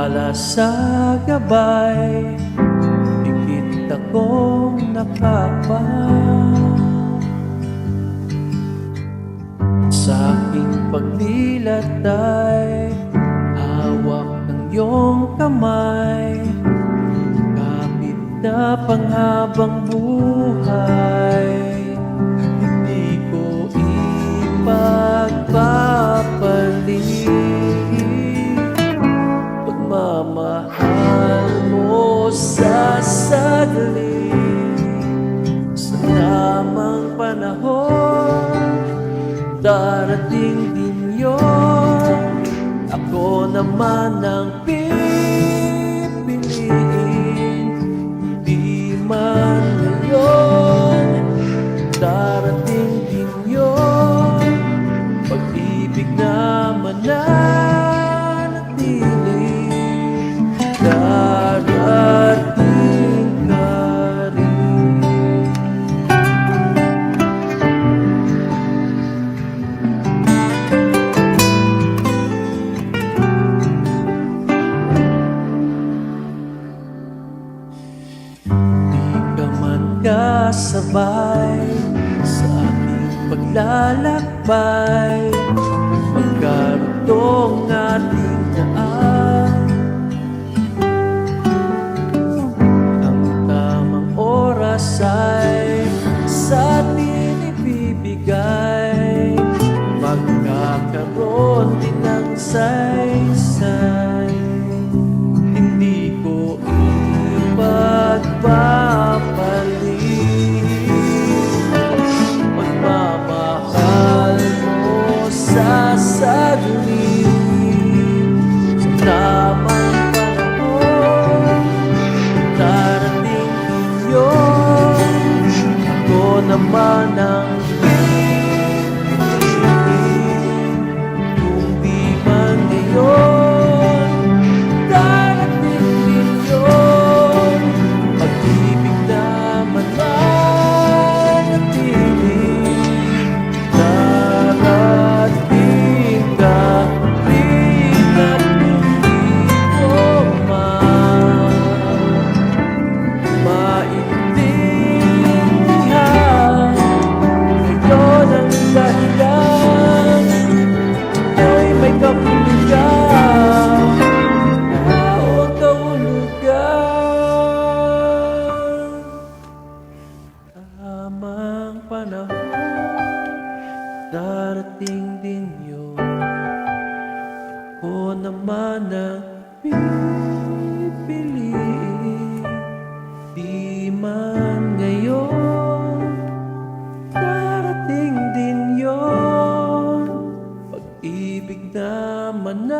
Pag-ala sa gabay, higit akong nakapag sa aking pagdilat ay hawak ng iyong kamay, kapit na panghabang buhay. Hindi ko ipagpapalit pagmamahal mo sa saglit. Sa tamang panahon, darating din yun. Ako naman ang pipiliin, di man ngayon. Darating din yun. Pag-ibig na mananatili, darating ka rin. Di ka man kasabay sa aking paglalakbay, magkarutong ating daan. Ang tamang oras ay sa atin ibibigay, magkakaroon din ng saysay. Hindi ko ipagpapalit pagmamahal mo sa saglit. Sa tamang panahon, darating din yun. Ako naman ang pipiliin, kung di man ngayon, darating din yun. Pag-ibig na mananatili, darating ka rin. At hindi ko maintindihan ngayon ang dahilan ay may kahulugan. Ang kahulugan, tamang panahon, darating din yun. Ako naman ang pipiliin, di man ngayon, darating din yun. Pag-ibig na mananatili,